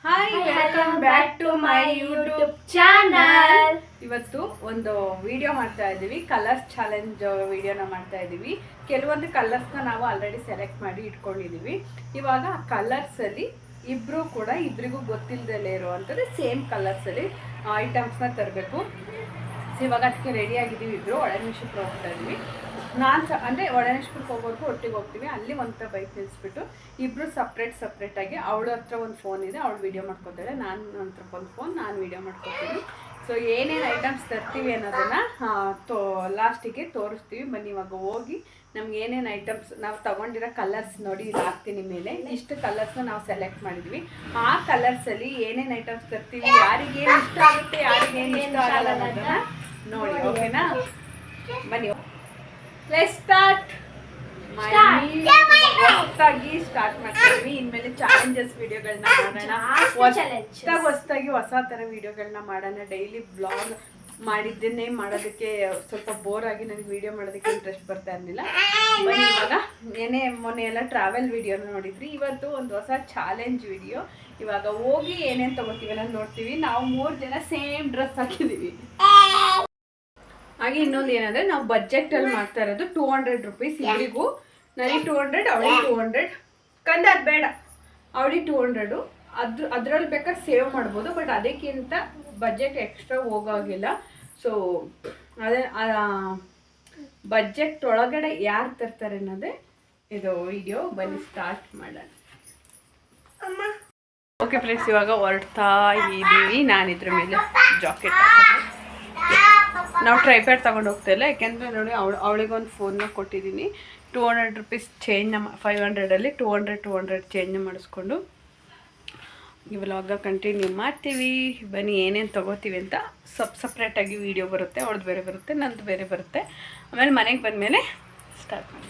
Hi, welcome back to my YouTube channel. ಇವತ್ತು ಒಂದು video ಮಾಡ್ತಾ ಇದ್ದೀವಿ, ಕಲರ್ಸ್ ಚಾಲೆಂಜ್ ವಿಡಿಯೋನ ಮಾಡ್ತಾ ಇದ್ದೀವಿ. ಕೆಲವೊಂದು ಕಲರ್ಸ್ನ ನಾವು ಆಲ್ರೆಡಿ ಸೆಲೆಕ್ಟ್ ಮಾಡಿ ಇಟ್ಕೊಂಡಿದ್ದೀವಿ. ಇವಾಗ ಆ ಕಲರ್ಸಲ್ಲಿ ಇಬ್ಬರಿಗೂ ಗೊತ್ತಿಲ್ಲದಲ್ಲೇ ಇರುವಂಥದ್ದು ಸೇಮ್ ಕಲರ್ಸಲ್ಲಿ ಐಟಮ್ಸ್ನ ತರಬೇಕು. ಇವಾಗ ಅದಕ್ಕೆ ರೆಡಿ ಆಗಿದ್ದೀವಿ. ಇಬ್ಬರು ಒಳನೇಶ್ವರಕ್ಕೆ ಹೋಗ್ತಾ ಇದ್ವಿ. ನಾನು ಅಂದರೆ ಒಳನೇಶ್ವರಕ್ಕೆ ಹೋಗೋರ್ಗು ಒಟ್ಟಿಗೆ ಹೋಗ್ತೀವಿ. ಅಲ್ಲಿ ಒಂದು ಬೈಕ್ ನಿಲ್ಲಿಸ್ಬಿಟ್ಟು ಇಬ್ಬರು ಸಪ್ರೇಟಾಗಿ ಅವಳ ಹತ್ರ ಒಂದು ಫೋನ್ ಇದೆ, ಅವಳು ವೀಡಿಯೋ ಮಾಡ್ಕೊತಾಳೆ. ನಾನು ಹತ್ರ ಒಂದು ಫೋನ್, ನಾನು ವೀಡಿಯೋ ಮಾಡ್ಕೊತೀನಿ. ಸೊ ಏನೇನು ಐಟಮ್ಸ್ ತರ್ತೀವಿ ಅನ್ನೋದನ್ನು ಲಾಸ್ಟಿಗೆ ತೋರಿಸ್ತೀವಿ. ಬನ್ನಿ ಇವಾಗ ಹೋಗಿ ನಮ್ಗೆ ಏನೇನು ಐಟಮ್ಸ್ ನಾವು ತೊಗೊಂಡಿರೋ ಕಲರ್ಸ್ ನೋಡಿ ಇಲ್ಲಿ ಹಾಕ್ತೀನಿ ಮೇಲೆ. ಇಷ್ಟು ಕಲರ್ಸ್ನ ನಾವು ಸೆಲೆಕ್ಟ್ ಮಾಡಿದ್ವಿ. ಆ ಕಲರ್ಸಲ್ಲಿ ಏನೇನು ಐಟಮ್ಸ್ ತರ್ತೀವಿ, ಯಾರಿಗೇನು ಇಷ್ಟ ಆಗುತ್ತೆ, ಯಾರಿಗೇನು ಇಷ್ಟ ಆಗಲ್ಲ ಅನ್ನೋದನ್ನ ನೋಡಿ. ಓಕೆನಾ? ಬನ್ನಿ, ಲೆಟ್ಸ್ ಸ್ಟಾರ್ಟ್. ಹೊಸದಾಗಿ ಸ್ಟಾರ್ಟ್ ಮಾಡ್ತೀವಿ. ಇನ್ಮೇಲೆ ಚಾಲೆಂಜಸ್ ವಿಡಿಯೋಗಳನ್ನ ಮಾಡೋಣ, ಹೊಸದಾಗಿ ಹೊಸ ಥರ ವಿಡಿಯೋಗಳನ್ನ ಮಾಡೋಣ. ಡೈಲಿ ಬ್ಲಾಗ್ ಮಾಡಿದ್ದನ್ನೇ ಮಾಡೋದಕ್ಕೆ ಸ್ವಲ್ಪ ಬೋರ್ ಆಗಿ ನನಗೆ ವಿಡಿಯೋ ಮಾಡೋದಕ್ಕೆ ಇಂಟ್ರೆಸ್ಟ್ ಬರ್ತಾ ಇರಲಿಲ್ಲ. ಬನ್ನಿ ಇವಾಗ ಮೊನ್ನೆ ಎಲ್ಲ ಟ್ರಾವೆಲ್ ವಿಡಿಯೋನ ನೋಡಿದ್ರಿ. ಇವತ್ತು ಒಂದು ಹೊಸ ಚಾಲೆಂಜ್ ವಿಡಿಯೋ. ಇವಾಗ ಹೋಗಿ ಏನೇನು ತೊಗೋತೀವಿ ಅನ್ನೋದು ನೋಡ್ತೀವಿ. ನಾವು 3 ಜನ ಸೇಮ್ ಡ್ರೆಸ್ ಹಾಕಿದ್ದೀವಿ. ಹಾಗೆ ಇನ್ನೊಂದು ಏನಂದರೆ, ನಾವು ಬಜೆಟಲ್ಲಿ ಮಾಡ್ತಾ ಇರೋದು 200 ರುಪೀಸ್ ಇವರಿಗೂ. ನನಗೆ 200, ಅವಳಿಗೆ 200. ಕಂದ ಅದು ಬೇಡ, ಅವಳಿಗೆ 200. ಅದರಲ್ಲಿ ಬೇಕಾದ್ರೆ ಸೇವ್ ಮಾಡ್ಬೋದು, ಬಟ್ ಅದಕ್ಕಿಂತ ಬಜೆಟ್ ಎಕ್ಸ್ಟ್ರಾ ಹೋಗೋಗಿಲ್ಲ. ಸೊ ಅದೇ ಬಜೆಟ್ ಒಳಗಡೆ ಯಾರು ತರ್ತಾರೆ ಅನ್ನೋದೇ ಇದು ವಿಡಿಯೋ. ಬನ್ನಿ ಸ್ಟಾರ್ಟ್ ಮಾಡೋಣ. ಓಕೆ ಫ್ರೆಂಡ್ಸ್, ಇವಾಗ ಹೊರಡ್ತಾ ಇದ್ದೀವಿ. ನಾನಿದ್ರ ಮೇಲೆ ಜಾಕೆಟ್ ನಾವು ಟ್ರೈಪ್ಯಾಡ್ ತೊಗೊಂಡು ಹೋಗ್ತಾ ಇಲ್ಲ, ಯಾಕೆಂದರೆ ನೋಡಿ ಅವಳಿಗೊಂದು ಫೋನ್ನ ಕೊಟ್ಟಿದ್ದೀನಿ. 200 ರುಪೀಸ್ ಚೇಂಜ್ನ 500ಅಲ್ಲಿ 200 ಚೇಂಜ್ನ ಮಾಡಿಸ್ಕೊಂಡು ಈ ವ್ಲಾಗ ಕಂಟಿನ್ಯೂ ಮಾಡ್ತೀವಿ. ಬನ್ನಿ ಏನೇನು ತೊಗೋತೀವಿ ಅಂತ ಸಪ್ರೇಟಾಗಿ ವೀಡಿಯೋ ಬರುತ್ತೆ. ಅವಳದು ಬೇರೆ ಬರುತ್ತೆ, ನಂದು ಬೇರೆ ಬರುತ್ತೆ. ಆಮೇಲೆ ಮನೆಗೆ ಬಂದಮೇಲೆ ಸ್ಟಾರ್ಟ್ ಮಾಡಿ.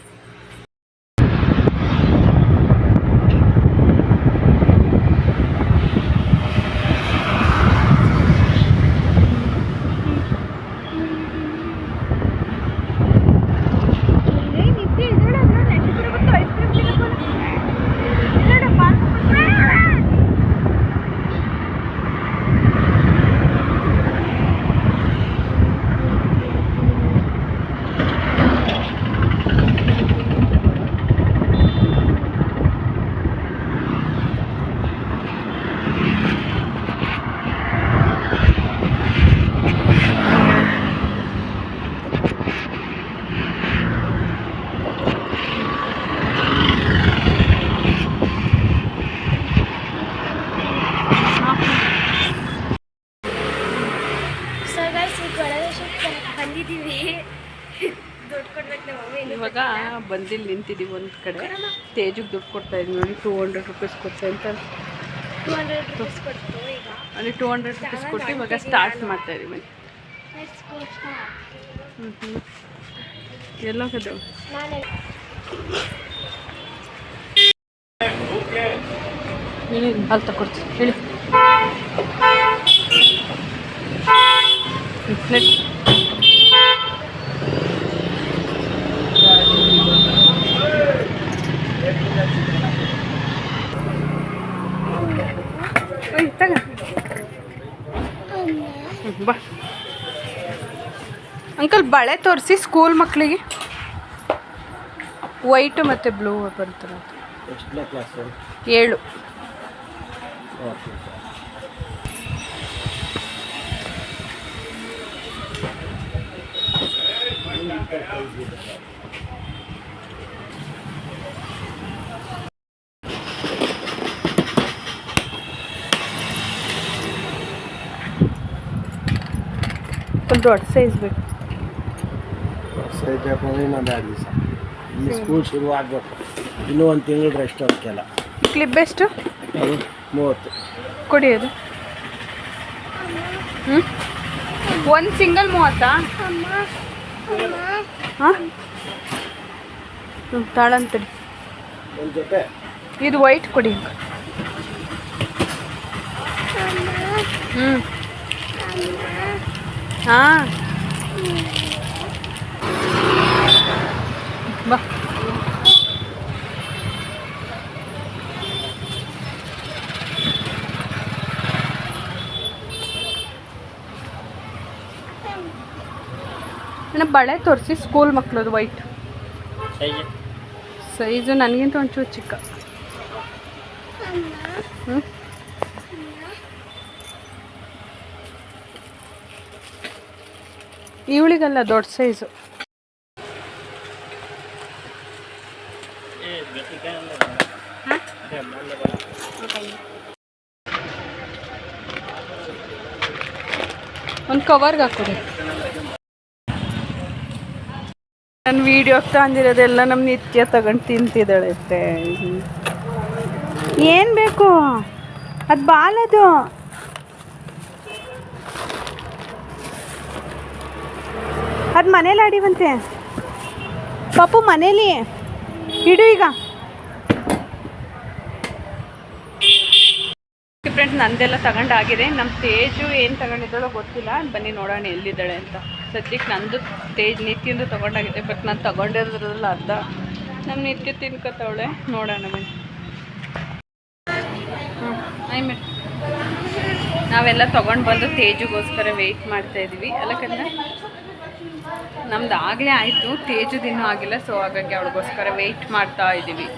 ಇವಾಗ ಬಂದಿಲ್ಲಿ ನಿಂತಿದ್ದೀವಿ ಒಂದು ಕಡೆ. ತೇಜಿಗೆ ದುಡ್ಡು ಕೊಡ್ತಾ ಇದ್ವಿ ನೋಡಿ. 200 ರುಪೀಸ್ ಕೊಡ್ತಾ ಅಂತ ಅಲ್ಲಿ 200 ರುಪೀಸ್ ಕೊಟ್ಟು ಇವಾಗ ಸ್ಟಾರ್ಟ್ ಮಾಡ್ತಾ ಇದ್ದೀವಿ. ಎಲ್ಲ ಕಡೆ ಹೇಳಿ, ಹಾಲು ತಗೊಡ್ತೀವಿ ಹೇಳಿ. ಬಾ ಅಂಕಲ್, ಬಳೆ ತೋರಿಸಿ ಸ್ಕೂಲ್ ಮಕ್ಕಳಿಗೆ. ವೈಟ್ ಮತ್ತು ಬ್ಲೂ ಬರ್ತಾರೆ. 7. ದೊಡ್ಡ ಸೈಜ್ ಬೇಕು. ಸೈಜ್ ಬೇಕಂದ್ರೆ ಇನ್ನೊಂದು 2 ದಿವಸ ಇಲ್ಲಿ ಸ್ಕೂಲ್ ಶುರು ಆಗಬೇಕು. ಇನ್ನೂ 1 ತಿಂಗಳು ರೆಸ್ಟ್ ಅದಕ್ಕೆಲ್ಲ. ಕ್ಲಿಪ್ ಎಷ್ಟು? ಅದು 30 ಕೊಡಿ. ಅದು ಒಂದು ಸಿಂಗಲ್ 30. ಹಾಂ, ತಾಳಂತಡಿ. ಒಂದು ಜೊತೆ ಇದು ವೈಟ್ ಕೊಡಿ. ಹಾಂ, ಬಾ. ಇನ್ನು ಬಳೆ ತೋರಿಸಿ ಸ್ಕೂಲ್ ಮಕ್ಕಳದು ವೈಟ್ ಸೈಜು ನನಗಿಂತ ಒಂಚೂರು ಚಿಕ್ಕ. ಹ್ಞೂ ಇವಳಿಗಲ್ಲ ದೊಡ್ಡ ಸೈಜು. ಒಂದು ಕವರ್ಗೆ ಹಾಕೊಡಿ. ನನ್ನ ವೀಡಿಯೋಗೆ ತಂದಿರೋದೆಲ್ಲ ನಮ್ಮ ನಿತ್ಯ ತಗೊಂಡು ತಿಂತಿದ್ದಾಳೆ. ಏನು ಬೇಕು ಅದು ಬಾಲದು. ಅದು ಮನೇಲಿ ಆಡಿವಂತೆ ಪಾಪು, ಮನೇಲಿ ಇಡು ಈಗ. ಫ್ರೆಂಡ್ಸ್ ನಂದೆಲ್ಲ ತಗೊಂಡಾಗಿದೆ. ನಮ್ಮ ತೇಜು ಏನು ತಗೊಂಡಿದ್ದಾಳೋ ಗೊತ್ತಿಲ್ಲ. ಬನ್ನಿ ನೋಡೋಣ ಎಲ್ಲಿದ್ದಾಳೆ ಅಂತ. ಸದ್ಯಕ್ಕೆ ನಂದು ನಿತ್ಯಂದು ತೊಗೊಂಡಾಗಿದೆ, ಬಟ್ ನಾನು ತಗೊಂಡಿರೋದ್ರಲ್ಲ ಅರ್ಧ ನಮ್ಮ ನಿತ್ಯ ತಿನ್ಕೋತಾವಳೆ. ನೋಡೋಣ ಬನ್ನಿ. ಆಯ್ತು, ನಾವೆಲ್ಲ ತೊಗೊಂಡು ಬಂದು ತೇಜುಗೋಸ್ಕರ ವೆಯ್ಟ್ ಮಾಡ್ತಾಯಿದ್ವಿ. ಅಲ್ಲಕ್ಕಂದ್ರೆ ನಮ್ದು ಆಗಲೇ ಆಯಿತು, ತೇಜುದು ಇನ್ನೂ ಆಗಿಲ್ಲ. ಸೊ ಹಾಗಾಗಿ ಅವಳಿಗೋಸ್ಕರ ವೆಯ್ಟ್ ಮಾಡ್ತಾ ಇದ್ದೀವಿ.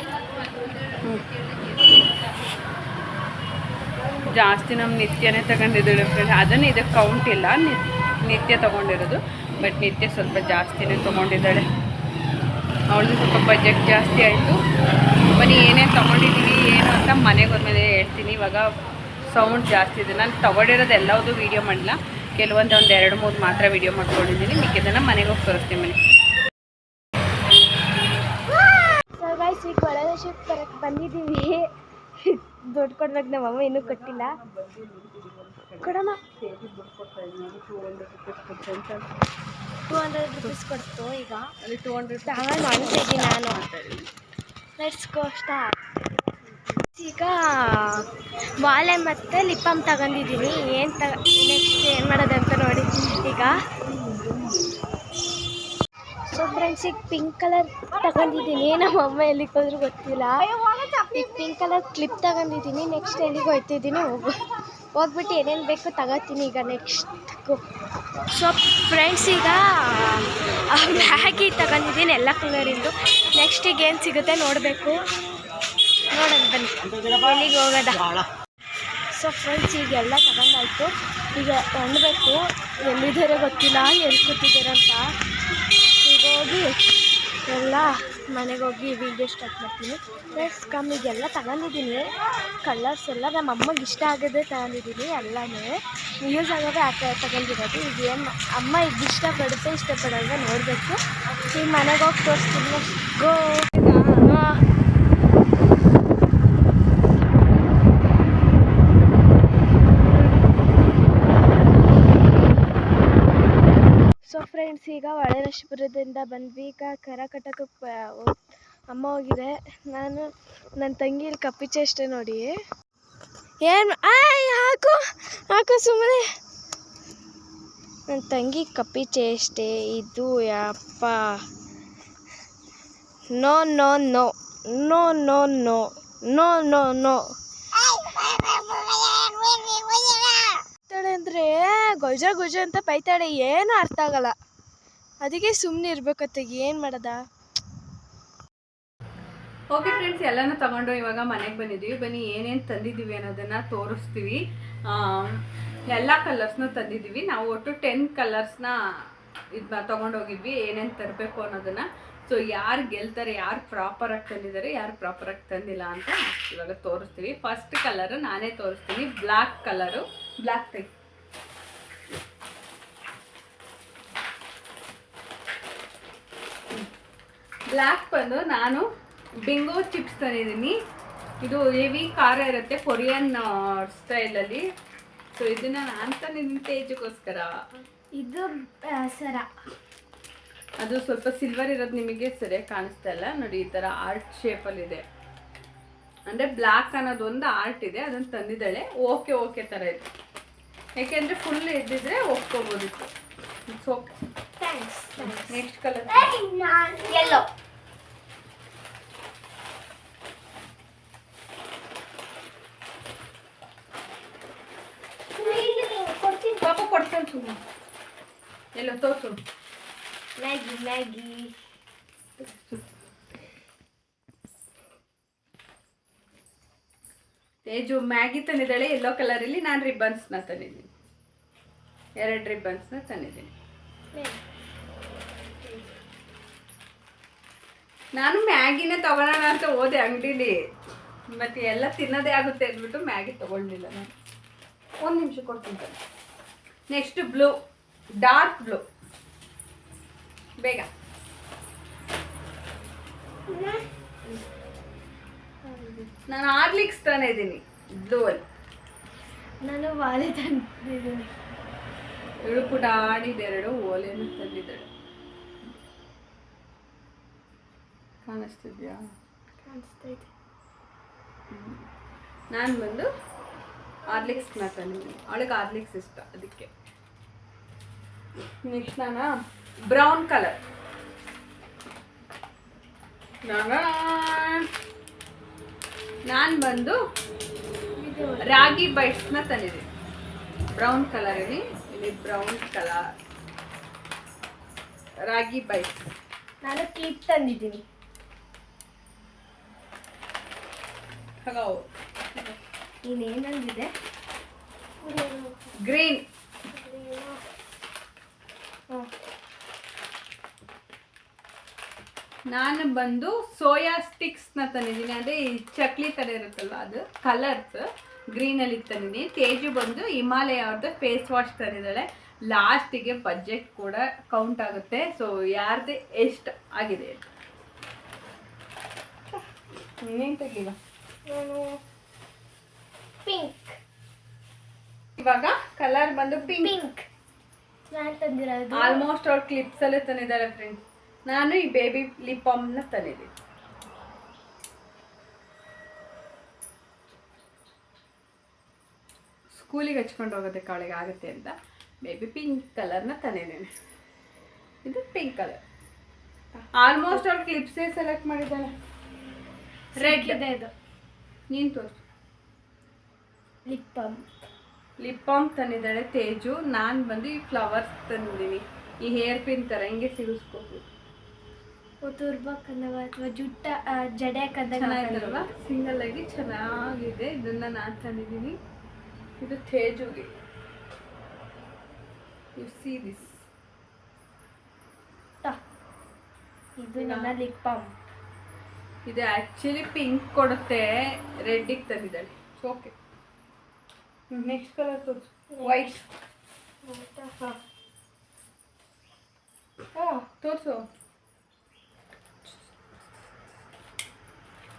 ಜಾಸ್ತಿ ನಮ್ಮ ನಿತ್ಯನೇ ತಗೊಂಡಿದ್ದಾಳೆ ಫ್ರೆಂಡ್ಸ್. ಅದನ್ನು ಇದಕ್ಕೆ ಕೌಂಟ್ ಇಲ್ಲ, ನಿತ್ಯ ತೊಗೊಂಡಿರೋದು. ಬಟ್ ನಿತ್ಯ ಸ್ವಲ್ಪ ಜಾಸ್ತಿನೇ ತೊಗೊಂಡಿದ್ದಾಳೆ. ಅವಳದು ಸ್ವಲ್ಪ ಬಜೆಟ್ ಜಾಸ್ತಿ ಆಯಿತು. ಬನ್ನಿ ಏನೇನು ತೊಗೊಂಡಿದ್ದೀವಿ ಏನು ಅಂತ ಮನೆಗೆ ಹೋದ್ಮೇಲೆ ಹೇಳ್ತೀನಿ. ಇವಾಗ ಸೌಂಡ್ ಜಾಸ್ತಿ ಇದೆ. ನಾನು ತೊಗೊಂಡಿರೋದು ಎಲ್ಲವುದು ವೀಡಿಯೋ ಮಾಡಿಲ್ಲ, ಕೆಲವೊಂದು ಒಂದು 2-3 ಮಾತ್ರ ವೀಡಿಯೋ ಮಾಡ್ಕೊಂಡಿದ್ದೀನಿ. ಮಿಕ್ಕಿದ್ದನ್ನು ಮನೆಗೆ ಹೋಗಿ ತೋರಿಸ್ತೀನಿ ಬನ್ನಿ. ಈಗ ಒಳಗೆ ಬರಕ್ಕೆ ಬಂದಿದ್ದೀವಿ. ದುಡ್ಡು ಕೊಡ್ಬೇಕು, ನಮ್ಮಮ್ಮ ಇನ್ನೂ ಕೊಟ್ಟಿಲ್ಲ. ಕೊಡಮ್ಮ. 200 ರುಪೀಸ್ ಕೊಡ್ತು. ಈಗ ಅಲ್ಲಿ 200 ಆಮೇಲೆ ಮಾಡ್ತಿದ್ದೀನಿ ನಾನು. Let's go start. ಈಗ ಬಾಲೆ ಮತ್ತು ಲಿಪ್ ಬಾಮ್ ತಗೊಂಡಿದ್ದೀನಿ. ನೆಕ್ಸ್ಟ್ ಏನು ಮಾಡೋದಂತ ನೋಡಿ. ಈಗ ಸೊ ಫ್ರೆಂಡ್ಸ್, ಈಗ ಪಿಂಕ್ ಕಲರ್ ತಗೊಂಡಿದ್ದೀನಿ. ನಮ್ಮ ಅಮ್ಮ ಎಲ್ಲಿಗೆ ಹೋದ್ರೂ ಗೊತ್ತಿಲ್ಲ. ಈಗ ಪಿಂಕ್ ಕಲರ್ ಕ್ಲಿಪ್ ತಗೊಂಡಿದ್ದೀನಿ. ನೆಕ್ಸ್ಟ್ ಎಲ್ಲಿಗೆ ಹೋಗ್ತಿದ್ದೀನಿ, ಹೋಗ್ಬಿಟ್ಟು ಏನೇನು ಬೇಕು ತಗೋತೀನಿ ಈಗ ನೆಕ್ಸ್ಟ್ಗೂ. ಸೊ ಫ್ರೆಂಡ್ಸ್, ಈಗ ಮ್ಯಾಗಿ ತಗೊಂಡಿದ್ದೀನಿ ಎಲ್ಲ ಕಲರಿಂದು. ನೆಕ್ಸ್ಟ್ ಈಗ ಏನು ಸಿಗುತ್ತೆ ನೋಡಬೇಕು. ನೋಡೋಣ ಬನ್ನಿ ಎಲ್ಲಿಗೆ ಹೋಗೋದ. ಸೊ ಫ್ರೆಂಡ್ಸ್, ಈಗೆಲ್ಲ ತಗೊಂಡಾಯ್ತು. ಈಗ ಹೊಂಡಬೇಕು. ಎಲ್ಲಿದ್ದಾರೆ ಗೊತ್ತಿಲ್ಲ, ಎಲ್ಲಿ ಕೂತಿದ್ದಾರೆ ಅಂತ. ಈಗ ಹೋಗಿ ಎಲ್ಲ ಮನೆಗೆ ಹೋಗಿ ವೀಡಿಯೋ ಸ್ಟಾರ್ಟ್ ಮಾಡ್ತೀನಿ. ಫ್ರೆಂಡ್ಸ್ ಕಮ್ಮಿಗೆಲ್ಲ ತಗೊಂಡಿದ್ದೀನಿ. ಕಲರ್ಸ್ ಎಲ್ಲ ನಮ್ಮ ಅಮ್ಮಗೆ ಇಷ್ಟ ಆಗೋದೇ ತಗೊಂಡಿದ್ದೀನಿ. ಎಲ್ಲನೂ ಯೂಸ್ ಆಗೋದೇ ಆ ಥರ ತಗೊಂಡಿರೋದು. ಈಗ ಏನು ಅಮ್ಮ ಇದು ಇಷ್ಟಪಡುತ್ತೆ ಇಷ್ಟಪಡೋಲ್ಲ ನೋಡಬೇಕು. ಈಗ ಮನೆಗೆ ಹೋಗಿ ತೋರಿಸ್ತೀನಿ. ಗೋ. ಸೊ ಫ್ರೆಂಡ್ಸ್, ಈಗ ಹೊಳೆನರಸೀಪುರದಿಂದ ಬಂದ್ವಿ. ಈಗ ಕರ ಕಟ್ಟಕ್ಕೆ ಅಮ್ಮ ಹೋಗಿದೆ. ನಾನು ನನ್ನ ತಂಗಿ ಇಲ್ಲಿ ಕಪ್ಪಿ ಚೇಷ್ಟೆ ನೋಡಿ. ಏನು ಹಾಕು ಸುಮ್ಮನೆ. ನನ್ನ ತಂಗಿ ಕಪ್ಪಿ ಚೇಷ್ಟೆ ಇದು. ಯಪ್ಪ, no no no no no no no no no ಅಂದರೆ ಗೊಜ ಗೊಜ ಅಂತ ಬೈತಾಳೆ. ಏನೂ ಅರ್ಥ ಆಗಲ್ಲ. ಅದಕ್ಕೆ ಸುಮ್ಮನೆ ಇರ್ಬೇಕತ್ತ. ಏನು ಮಾಡೋದ. ಓಕೆ ಫ್ರೆಂಡ್ಸ್, ಎಲ್ಲನೂ ತಗೊಂಡು ಇವಾಗ ಮನೆಗೆ ಬಂದಿದ್ದೀವಿ. ಬನ್ನಿ ಏನೇನು ತಂದಿದ್ದೀವಿ ಅನ್ನೋದನ್ನು ತೋರಿಸ್ತೀವಿ. ಎಲ್ಲ ಕಲರ್ಸ್ನೂ ತಂದಿದ್ದೀವಿ. ನಾವು ಒಟ್ಟು 10 ಕಲರ್ಸ್ನ ಇದನ್ನ ತೊಗೊಂಡೋಗಿದ್ವಿ, ಏನೇನು ತರಬೇಕು ಅನ್ನೋದನ್ನು. ಸೊ ಯಾರು ಗೆಲ್ತಾರೆ, ಯಾರು ಪ್ರಾಪರಾಗಿ ತಂದಿದ್ದಾರೆ, ಯಾರು ಪ್ರಾಪರಾಗಿ ತಂದಿಲ್ಲ ಅಂತ ಇವಾಗ ತೋರಿಸ್ತೀವಿ. ಫಸ್ಟ್ ಕಲರು ನಾನೇ ತೋರಿಸ್ತೀನಿ. Black colour. Black type black ಬಂದು ನಾನು ಬಿಂಗೋ ಚಿಪ್ಸ್ ತಂದಿದ್ದೀನಿ. ಇದು ಹೆವಿ ಖಾರ ಇರುತ್ತೆ, ಕೊರಿಯನ್ ಸ್ಟೈಲಲ್ಲಿ. ಸೊ ಇದನ್ನು ನಾನು ತಂದಿದ್ದೀನಿ ತೇಜುಗೋಸ್ಕರ. ಇದು ಸರ, ಅದು ಸ್ವಲ್ಪ ಸಿಲ್ವರ್ ಇರೋದು ನಿಮಗೆ ಸರಿಯಾಗಿ ಕಾಣಿಸ್ತಾ ಇಲ್ಲ ನೋಡಿ. ಈ ಥರ ಆರ್ಟ್ ಶೇಪಲ್ಲಿದೆ. ಅಂದರೆ ಬ್ಲ್ಯಾಕ್ ಅನ್ನೋದು ಒಂದು ಆರ್ಟ್ ಇದೆ, ಅದನ್ನು ತಂದಿದ್ದಾಳೆ. ಓಕೆ ಥರ ಇದೆ. ಯಾಕೆಂದರೆ ಫುಲ್ ಇದ್ದಿದ್ರೆ ಒಪ್ಕೋಬೋದಿತ್ತು. It's okay. Thanks. Next colour yellow. ಪಾಪ ಕೊಡ್ತಾನೆ ಸುಮ್ಮನೆ. ಎಲ್ಲೋ ತೋರ್ಸು. ಮ್ಯಾಗಿ ಮ್ಯಾಗಿ ತೇಜು ಮ್ಯಾಗಿ ತಂದಿದ್ದಾಳೆ ಯೆಲ್ಲೋ ಕಲರಲ್ಲಿ. ನಾನು ರಿಬ್ಬನ್ಸ್ನ ತಂದಿದ್ದೀನಿ, 2 ರಿಬ್ಬನ್ಸ್ನ ತಂದಿದ್ದೀನಿ. ನಾನು ಮ್ಯಾಗಿನೇ ತಗೊಳ್ಳೋಣ ಅಂತ ಹೋದೆ ಅಂಗಡಿಲಿ, ಮತ್ತೆ ಎಲ್ಲ ತಿನ್ನೋದೇ ಆಗುತ್ತೆ ಅಂದ್ಬಿಟ್ಟು ಮ್ಯಾಗಿ ತಗೊಳ್ಳಿಲ್ಲ ನಾನು. 1 ನಿಮಿಷ ಕೊಡ್ತೀನಿ. ನೆಕ್ಸ್ಟ್ ಬ್ಲೂ, ಡಾರ್ಕ್ ಬ್ಲೂ, ಬೇಗ. ನಾನು ಹಾರ್ಲಿಕ್ಸ್ ತಂದಿದ್ದೀನಿ ಬ್ಲೂ ಅಲ್ಲಿ. ನಾನು ವಾಲೆ ತಂದಿದ್ದೀನಿ. ಇವಳು ಪುಟಾಣಿದೆರಡು ಓಲೆಯನ್ನು ತಂದಿದ್ದಾಳೆ. ಕಾಣಿಸ್ತಿದ್ಯಾ? ಕಾಣಿಸ್ತೈತೆ. ನಾನು ಬಂದು ಹಾರ್ಲಿಕ್ಸ್ನ ತಂದಿದ್ದೀನಿ, ಅವಳಿಗೆ ಹಾರ್ಲಿಕ್ಸ್ ಇಷ್ಟ ಅದಕ್ಕೆ. ನೆಕ್ಸ್ಟ್ ನಾನು ಬ್ರೌನ್ ಕಲರ್, ನಾನು ಬಂದು ರಾಗಿ ಬೈಟ್ಸ್ನ ತಂದಿದ್ದೀನಿ ಬ್ರೌನ್ ಕಲರಲ್ಲಿ. ಇಲ್ಲಿ ಬ್ರೌನ್ ಕಲರ್ ರಾಗಿ ಬೈಟ್ಸ್. ನಾನು ಕ್ಲಿಪ್ ತಂದಿದ್ದೀನಿ. ಇನ್ನೇನಂದಿದೆ? ಗ್ರೀನ್. ನಾನು ಬಂದು ಸೋಯಾ ಸ್ಟಿಕ್ಸ್ನ ತಂದಿದ್ದೀನಿ, ಅದೇ ಈ ಚಕ್ಲಿ ಥರ ಇರುತ್ತಲ್ವ ಅದು, ಕಲರ್ಸ್ ಗ್ರೀನಲ್ಲಿ ತಂದಿದ್ದೀನಿ. ತೇಜು ಬಂದು ಹಿಮಾಲಯ ಅವ್ರದ್ದು ಫೇಸ್ ವಾಶ್ ತಂದಿದ್ದಾಳೆ. ಲಾಸ್ಟಿಗೆ ಬಜೆಟ್ ಕೂಡ ಕೌಂಟ್ ಆಗುತ್ತೆ, ಸೊ ಯಾರ್ದು ಎಷ್ಟು ಆಗಿದೆ ಅಂತ. ಇನ್ನೇನು ತೆಗಿಲ್ಲ. ನಾನು ಪಿಂಕ್. ಇವಾಗ ಕಲರ್ ಬಂದು ಪಿಂಕ್. ಪಿಂಕ್ ನಾನು ತಂದಿರೋದು. ಆಲ್ಮೋಸ್ಟ್ ಅವ್ರು ಕ್ಲಿಪ್ಸ್ ಅಲ್ಲೇ ತಂದಿದ್ದಾರೆ ಫ್ರೆಂಡ್ಸ್. ನಾನು ಈ ಬೇಬಿ ಲಿಪ್ ಬಾಮ್ನ ತಂದಿದ್ದೀನಿ. ಸ್ಕೂಲಿಗೆ ಹಚ್ಕೊಂಡು ಹೋಗೋದಕ್ಕೆ ಅವಳಿಗೆ ಆಗುತ್ತೆ ಅಂತ ಬೇಬಿ ಪಿಂಕ್ ಕಲರ್ನ ತಂದಿದ್ದೀನಿ. ಇದು ಪಿಂಕ್ ಕಲರ್. ಆಲ್ಮೋಸ್ಟ್ ಅವ್ರು ಕ್ಲಿಪ್ಸೇ ಸೆಲೆಕ್ಟ್ ಮಾಡಿದ್ದಾಳೆ. ರೆಡ್ ಇದೆ ಇದು. ನೀನು ತೋರಿಸು. Lip balm. ಲಿಪ್ ಬಾಮ್ ತಂದಿದ್ದಾಳೆ ತೇಜು. ನಾನು ಬಂದು ಈ ಫ್ಲವರ್ಸ್ ತಂದಿದ್ದೀನಿ, ಈ ಹೇರ್ ಪಿನ್ ಥರ ಹಿಂಗೆ ಸಿಗಿಸ್ಕೋಬೇಕು. ತುರ್ಬಕ್ಕಂದಾಗ ಅಥವಾ ಜುಟ್ಟ ಜಡೆ ಹಾಕಂದಾಗ ಚೆನ್ನಾಗಿರಲ್ವಾ? ಸಿಂಗಲ್ ಆಗಿ ಚೆನ್ನಾಗಿದೆ. ಇದನ್ನ ನಾನು ತಂದಿದ್ದೀನಿ. ಇದು ತೇಜುಗೆ. U see this. ಇದು ನನ್ನ ಲಿಪ್ ಬಾಮ್. ಇದು ಆ್ಯಕ್ಚುಲಿ ಪಿಂಕ್ ಕೊಡುತ್ತೆ, ರೆಡ್ಡಿಗೆ ತಂದಿದ್ದಾಳೆ. ಓಕೆ, ನೆಕ್ಸ್ಟ್ ಕಲರ್ ತೋರಿಸು. ವೈಟ್ ತೋರಿಸು.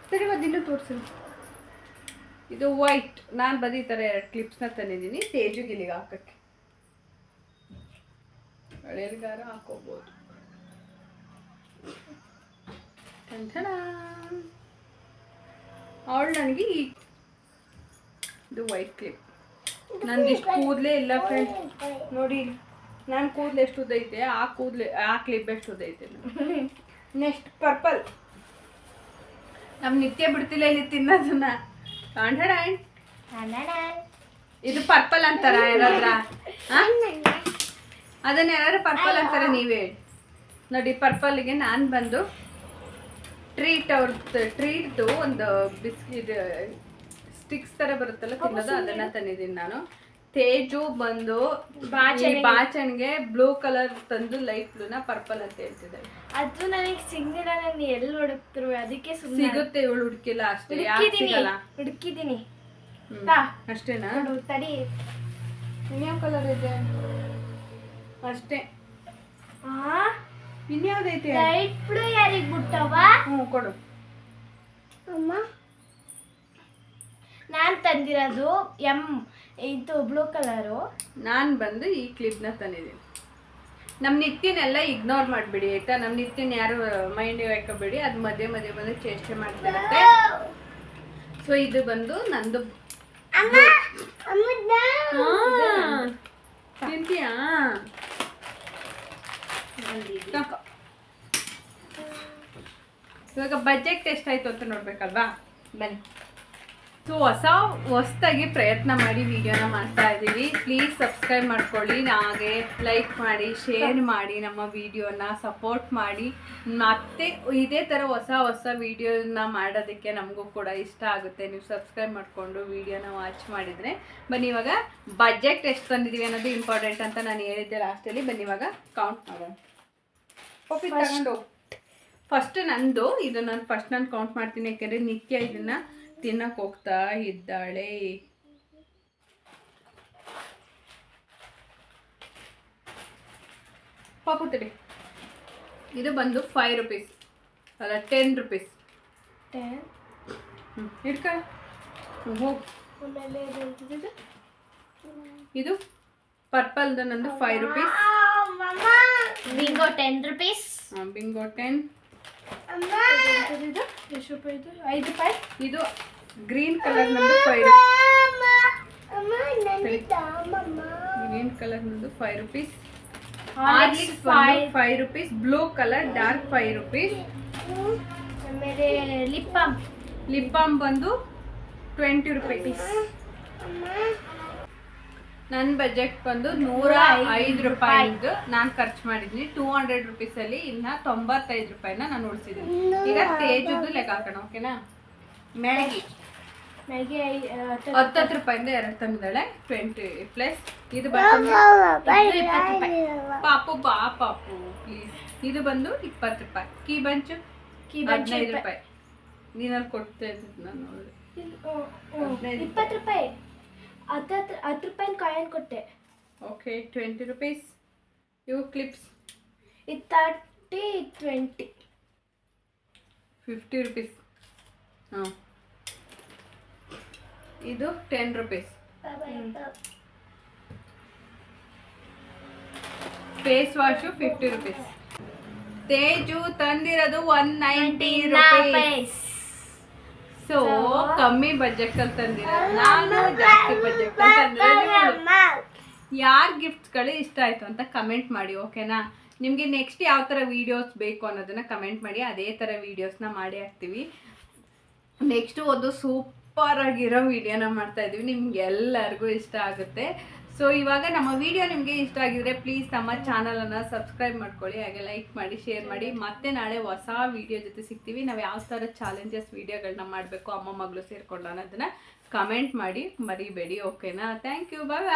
ಸರಿ, ಇನ್ನೂ ತೋರಿಸು. ಇದು ವೈಟ್. ನಾನು ಬಂದು ಈ ಥರ 2 ಕ್ಲಿಪ್ಸ್ನ ತಂದಿದ್ದೀನಿ ತೇಜುಗೆ ಇಲ್ಲಿಗೆ ಹಾಕೋಕ್ಕೆ. ಹಳೆಯಲ್ಗಾರ ಹಾಕೋಬೋದು. ಅವಳು ನನಗೆ ಇದು ವೈಟ್ ಕ್ಲಿಪ್. ನಂದಿಷ್ಟು ಕೂದಲೇ ಇಲ್ಲ ಫ್ರೆಂಡ್ಸ್, ನೋಡಿ ನಾನು ಕೂದಲು ಎಷ್ಟು ಉದ್ದೈತೆ, ಆ ಕ್ಲಿಪ್ ಎಷ್ಟು ಉದ್ದೈತೆ. Next purple. ನಮ್ಮ ನಿತ್ಯ ಬಿಡ್ತಿಲ್ಲ ಇಲ್ಲಿ ತಿನ್ನೋದನ್ನ. ಇದು ಪರ್ಪಲ್ ಅಂತಾರ ಯಾರಾದ್ರ? ಅದನ್ನ ಯಾರು ಪರ್ಪಲ್ ಅಂತಾರೆ ನೀವೇ ಹೇಳಿ. ನೋಡಿ, ಪರ್ಪಲ್ಗೆ ನಾನು ಬಂದು ಟ್ರೀಟ್ದು ಒಂದು ಬಿಸ್ಕಿಟ್ ಸ್ಟಿಕ್ಸ್ ಥರ ಬರುತ್ತಲ್ಲ ತಿನ್ನೋದು, ಅದನ್ನ ತಂದಿದ್ದೀನಿ ನಾನು. ತೇಜು ಬಂದು ಬಾಚಣಿಗೆ ಬ್ಲೂ ಕಲರ್ ತಂದು ಲೈಟ್ ಬ್ಲೂನ ಪರ್ಪಲ್ ಅಂತ ಹೇಳ್ತಿದ್ದಾರೆ. ಅದು ನನಗೆ ಸಿಗ್ಲಿಲ್ಲ. ನಾನು ಎಲ್ಲಿ ಹುಡುಕ್ತಿರು, ಅದಕ್ಕೆ ಸಿಗುತ್ತೆ. ಇವಳು ಹುಡುಕಿಲ್ಲ ಅಷ್ಟೇ. ಹುಡುಕಿದ್ದೀನಿ ಅಷ್ಟೇನಾ? ತಡಿ, ಇನ್ಯಾವ ಕಲರ್ ಇದೆ? ಅಷ್ಟೇ. ಇನ್ಯಾವ್ದೈತೆ? ಲೈಟ್ ಬ್ಲೂ ಯಾರಿಗೆ ಬಿಟ್ಟವ? ಕೊಡು ಅಮ್ಮ. ನಾನು ತಂದಿರೋದು ಇದು ಬ್ಲೂ ಕಲರು. ನಾನು ಬಂದು ಈ ಕ್ಲಿಪ್ನ ತಂದಿದ್ದೀನಿ. ನಮ್ಮ ನಿತ್ಯನೆಲ್ಲ ಇಗ್ನೋರ್ ಮಾಡಿಬಿಡಿ ಆಯ್ತಾ? ನಮ್ಮ ನಿತ್ಯನ ಯಾರು ಮೈಂಡ್ ಹಾಕೋಬೇಡಿ, ಅದು ಮಧ್ಯೆ ಮಧ್ಯೆ ಬಂದು ಚೇಷ್ಟೆ ಮಾಡ್ತಿರುತ್ತೆ. ಸೊ ಇದು ಬಂದು ನಂದು. ತಿಂತೀಯಾ? ಇವಾಗ ಬಜೆಟ್ ಎಷ್ಟಾಯ್ತು ಅಂತ ನೋಡ್ಬೇಕಲ್ವಾ? ಬನ್ನಿ. ಸೊ ಹೊಸದಾಗಿ ಪ್ರಯತ್ನ ಮಾಡಿ ವಿಡಿಯೋನ ಮಾಡ್ತಾ ಇದ್ದೀವಿ. ಪ್ಲೀಸ್ ಸಬ್ಸ್ಕ್ರೈಬ್ ಮಾಡ್ಕೊಳ್ಳಿ, ಹಾಗೆ ಲೈಕ್ ಮಾಡಿ, ಶೇರ್ ಮಾಡಿ, ನಮ್ಮ ವಿಡಿಯೋನ ಸಪೋರ್ಟ್ ಮಾಡಿ. ಮತ್ತೆ ಇದೇ ಥರ ಹೊಸ ವಿಡಿಯೋನ ಮಾಡೋದಕ್ಕೆ ನಮಗೂ ಕೂಡ ಇಷ್ಟ ಆಗುತ್ತೆ. ನೀವು ಸಬ್ಸ್ಕ್ರೈಬ್ ಮಾಡಿಕೊಂಡು ವಿಡಿಯೋನ ವಾಚ್ ಮಾಡಿದರೆ. ಬನ್ನಿ ಇವಾಗ ಬಜೆಟ್ ಎಷ್ಟು ತಂದಿದ್ದೀವಿ ಅನ್ನೋದು ಇಂಪಾರ್ಟೆಂಟ್ ಅಂತ ನಾನು ಹೇಳಿದ್ದೆ ಲಾಸ್ಟಲ್ಲಿ. ಬನ್ನಿ ಇವಾಗ ಕೌಂಟ್ ಮಾಡೋಣ. ಕಾಫಿ ತಗೊಂಡು ಫಸ್ಟ್ ನಂದು ಇದು ನಾನು ಕೌಂಟ್ ಮಾಡ್ತೀನಿ, ಯಾಕೆಂದರೆ ನಿತ್ಯ ಇದನ್ನು ತಿನ್ನಕ್ಕೆ ಹೋಗ್ತಾ ಇದ್ದಾಳೆ. ಪಾಪು ತಡಿ. ಇದು ಬಂದು 5 ರೂಪೀಸ್ ಅಲ್ಲ 10 ರೂಪೀಸ್. ಇಡ್ಕ ಹೋಗಿ. ಇದು ಪರ್ಪಲ್ದು ನಂದು 5 ರೂಪೀಸ್. Bingo 10 rupees. ಬಿಂಗೋ 10. ಎಷ್ಟು ರೂಪಾಯಿ ಇದು? 5 ರೂಪಾಯಿ. ಇದು ಗ್ರೀನ್ ಕಲರ್ ನಂದು 5 ರೂಪೀಸ್. ಗ್ರೀನ್ ಕಲರ್ ನಂದು 5 rupees. Horlicks 5 rupees. Blue colour dark 5 rupees. ಆಮೇಲೆ ಲಿಪ್ ಬಾಮ್ ಬಂದು 20 ರೂಪೀಸ್. ನನ್ನ ಬಜೆಟ್ ಬಂದು 105 ರೂಪಾಯಿದು ನಾನು ಖರ್ಚು ಮಾಡಿದ್ದೀನಿ. 200 ರೂಪೀಸಲ್ಲಿ ಇನ್ನು 95 ರೂಪಾಯಿನ ನಾನು ಉಳಿಸಿದ್ದೀನಿ. ಈಗ ತೇಜದ್ದು ಲೆಕ್ಕ ಹಾಕೋಣ, ಓಕೆನಾ? ಮ್ಯಾಗಿ 10 ರೂಪಾಯಿಂದ 2 ತಂದಿದ್ದಾಳೆ. 20 ಪ್ಲಸ್ ಇದು ಬಂದು ಪಾಪು ಪ್ಲೀಸ್. ಇದು ಬಂದು 20 ರೂಪಾಯಿ. ಕೀ ಬಂಚು 15 ರೂಪಾಯಿ. ನೀನಲ್ಲಿ ಕೊಡ್ತಾ ಇದ್ದು ನಾನು ನೋಡಿ. 20 ರೂಪಾಯಿ. 10 ರೂಪಾಯಿ ಕಾಯಿನ್ ಕೊಟ್ಟೆ. Okay 20 rupees. ಇವು ಕ್ಲಿಪ್ಸ್ ಇದು 30, 20, 50 ರೂಪೀಸ್. ಹಾಂ ಇದು 10 rupees. Face wash 50 rupees. Teju ತಂದಿರೋದು 190 ರೂಪೀಸ್. ಸೊ ಕಮ್ಮಿ ಬಜೆಟ್ ಅಲ್ಲಿ ತಂದಿರೋದು ನಾನು, ಜಾಸ್ತಿ ಬಜೆಟ್ ಅಲ್ಲಿ ತಂದಿರೋದು. ಯಾರ ಗಿಫ್ಟ್ಸ್ಗಳು ಇಷ್ಟ ಆಯಿತು ಅಂತ ಕಮೆಂಟ್ ಮಾಡಿ, ಓಕೆನಾ? ನಿಮಗೆ ನೆಕ್ಸ್ಟ್ ಯಾವ ಥರ ವೀಡಿಯೋಸ್ ಬೇಕು ಅನ್ನೋದನ್ನು ಕಮೆಂಟ್ ಮಾಡಿ. ಅದೇ ಥರ ವೀಡಿಯೋಸ್ನ ಮಾಡಿ ಹಾಕ್ತೀವಿ. ನೆಕ್ಸ್ಟು ಒಂದು ಸೂಪರ್ ಆಗಿರೋ ವೀಡಿಯೋನ ಮಾಡ್ತಾ ಇದ್ದೀವಿ, ನಿಮ್ಗೆ ಎಲ್ಲರಿಗೂ ಇಷ್ಟ ಆಗುತ್ತೆ. ಸೊ ಇವಾಗ ನಮ್ಮ ವಿಡಿಯೋ ನಿಮಗೆ ಇಷ್ಟ ಆಗಿದ್ರೆ ಪ್ಲೀಸ್ ನಮ್ಮ ಚಾನಲನ್ನು ಸಬ್ಸ್ಕ್ರೈಬ್ ಮಾಡ್ಕೊಳ್ಳಿ, ಹಾಗೆ ಲೈಕ್ ಮಾಡಿ, ಶೇರ್ ಮಾಡಿ. ಮತ್ತೆ ನಾಳೆ ಹೊಸ ವಿಡಿಯೋ ಜೊತೆ ಸಿಗ್ತೀವಿ. ನಾವು ಯಾವ ಥರ ಚಾಲೆಂಜಸ್ ವಿಡಿಯೋಗಳನ್ನ ಮಾಡಬೇಕು ಅಮ್ಮ ಮಗಳು ಸೇರಿಕೊಂಡು ಅನ್ನೋದನ್ನು ಕಮೆಂಟ್ ಮಾಡಿ ಮರಿಬೇಡಿ, ಓಕೆನಾ? Thank you. ಬಾಯ್.